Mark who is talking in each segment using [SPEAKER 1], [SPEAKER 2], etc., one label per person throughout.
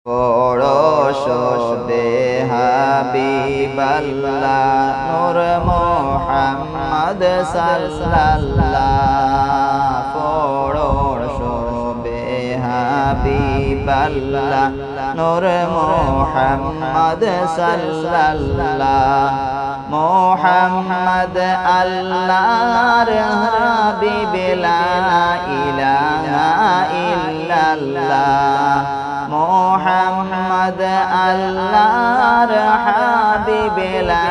[SPEAKER 1] পড়শ হাবিবাল্লাহ নূর মুহাম্মদ সাল্লাল্লাহ পড়শ হাবিবাল্লাহ নূর মুহাম্মদ সাল্লাল্লাহ মুহাম্মদ আল্লাহর হাবিব লা ইলাহা ইল্লাল্লাহ মুহাম্মদ আল্লাহর হাবিব লা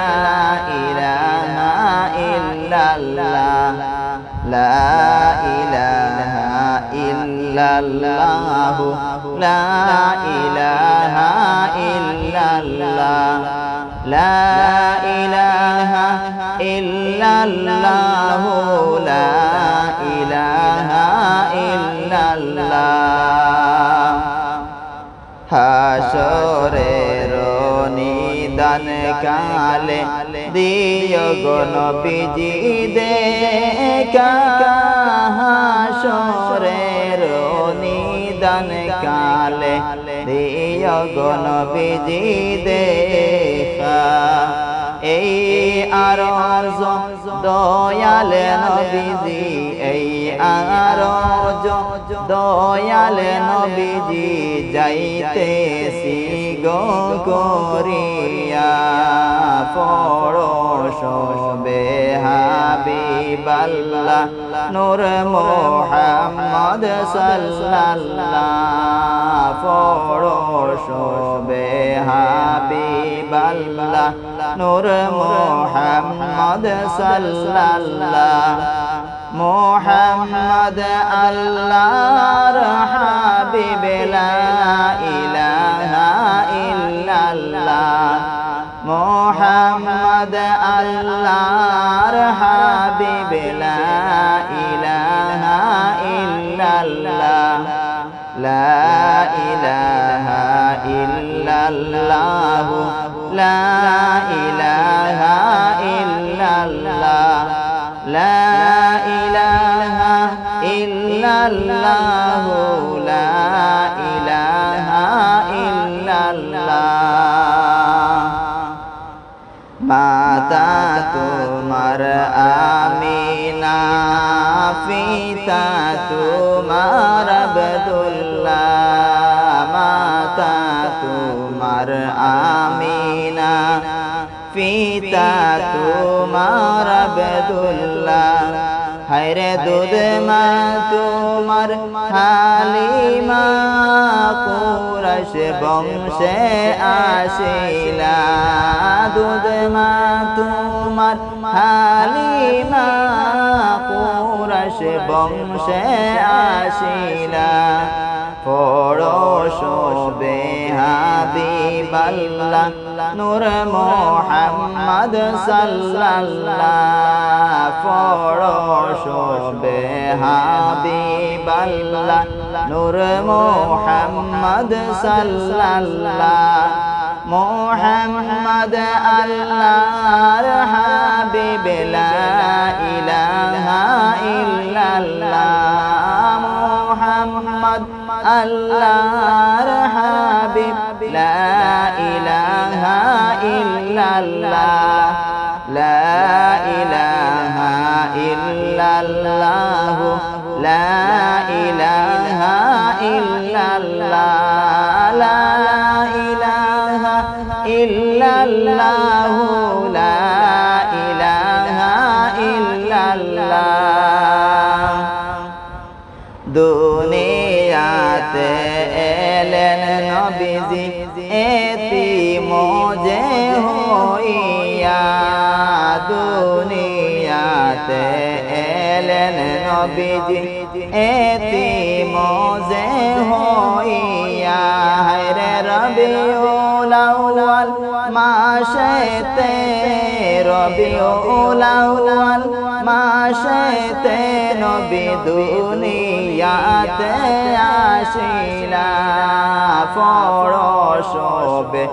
[SPEAKER 1] ইলাহা ইল্লাল্লাহ লা ইলাহা ইল্লাল্লাহ লা ইলাহা ইল্লাল্লাহ লা ইলাহা ইল্লাল্লাহ লা ইলাহা ইল্লাল্লাহ হাসরের নিদান কালে দিও গো নবীজি দেখা হাসরের নিদান কালে দিও গো নবীজি দেখা এই আরজ দয়াল নবীজি এই আরজ দয়াল নবীজি যাইতেছি গো করিয়া পড়শ হাবিবাল্লাহ নূর মুহাম্মদ সাল্লাল্লাহ পড়শ হাবিবাল্লাহ নূর মুহাম্মদ সাল্লাল্লাহ মুহাম্মদ আল্লাহর হাবিব লা ইলাহা ইল্লাল্লাহ মুহাম্মদ আল্লাহর হাবিব লা ইলাহা ইল্লাল্লাহ লা ইলাহা ইল্লাল্লাহ লা ইলাহা ইল্লাল্লাহ লা ইলাহা ইল্লাল্লাহ লা ইলাহা ইল্লাল্লাহ মাতা তোমার আমিনা পিতা তোমার আব্দুল্লাহ মাতা তোমার আমিনা পিতা তোমার আব্দুল্লাহ হায়রে দুধ মা তোমার হালিমা কুরাইশ বংশে আসিলা দুধ মা তোমার হালিমা কুরাইশ বংশে আসিলা পড়শ হাবিবাল্লাহ নূর মুহাম্মদ সাল্লাল্লাহ পড়শ হাবিবাল্লাহ নূর মুহাম্মদ সাল্লাল্লাহ মুহাম্মদ আল্লাহর হাবিব লা ইলাহা ইল্লাল্লাহ মুহাম্মদ আল্লাহর হাবিব লা ইলাহা ইল্লাল্লাহ লা ইলাহা ইল্লাল্লাহ লা ইলাহা ইল্লাল্লাহ লা ইলাহা ইল্লাল্লাহ লা ইলাহা ইল্লাল্লাহ দুনিয়াতে এলেন নবীজি এতিম যে হইয়া দুনিয়াতে এলেন নবীজি এতিম যে হইয়া হায়রে রবিউল আউয়াল মাসেতে রবিউল আউয়াল মাসেতে নবী দুনিয়াতে আসিলা পড়শ শোবে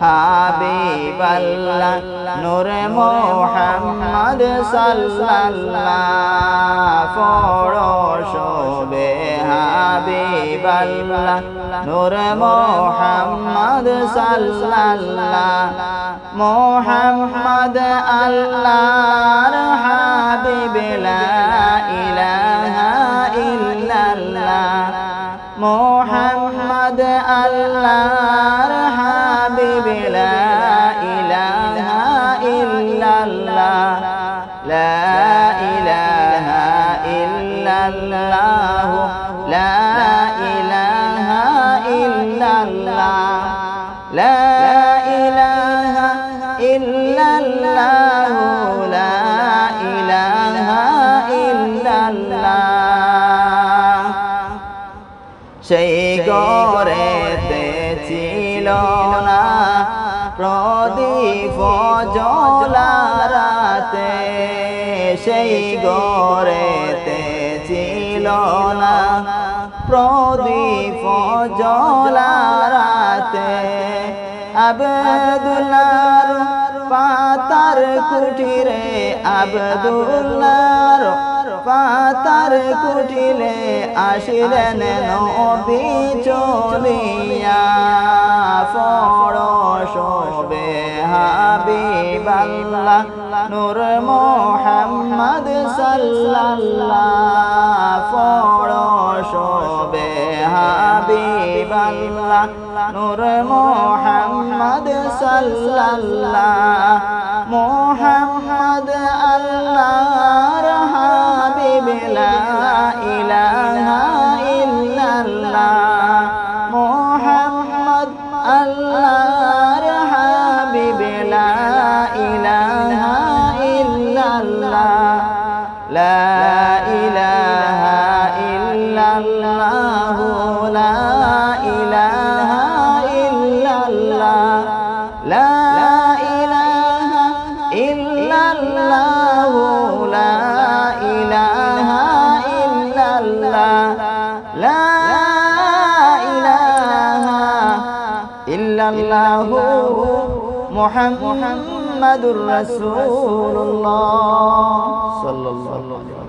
[SPEAKER 1] হাবিবাল্লাহ নূরে মুহাম্মদ সাল্লাল্লাহ পড়ো শোবে হাবিবাল্লাহ নূরে মুহাম্মদ সাল্লাল্লাহ মুহাম্মদ আল্লাহর হাবিব লা ইলাহা ইল্লাল্লাহ মুহাম্মদ আল্লাহর হাবিব লা ইলাহা ইল্লাল্লাহ লা ইলাহা ইল্লাল্লাহ লা ইলাহা ইল্লাল্লাহ লা ইলাহা ইল্লাল্লাহ লা ইলাহা ইল্লাল্লাহ সেই ঘরেতে ছিল না প্রদীপ জ্বলারাতে সেই ঘরেতে ছিল না প্রদীপ জ্বলারাতে আব্দুল্লাহর পাতার কুটিরে আব্দুল্লাহর পাতার কুটিলে আসিলেন নবী চলিয়া পড়ো শোবে হাবিবাল্লাহ নূর মুহাম্মদ সাল্লাল্লাহ পড়ো শোবে হাবিবাল্লাহ নূর মুহাম্মদ সাল্লাল্লাহ মুহাম্মদ আল্লাহর হাবিব লা ইলাহা ইল্লাল্লাহ মুহাম্মদ আল্লাহর হাবিব লা ইলাহা ইল্লাল্লাহ লা ইলাহা ইল্লাল্লাহ লা ইলাহা ইল্লাল্লাহ লা ইলাহা ইল্লাল্লাহ লা ইলাহা ইল্লাল্লাহ লা ইলাহা ইল্লাল্লাহ মুহাম্মাদুর রাসূলুল্লাহ সাল্লাল্লাহু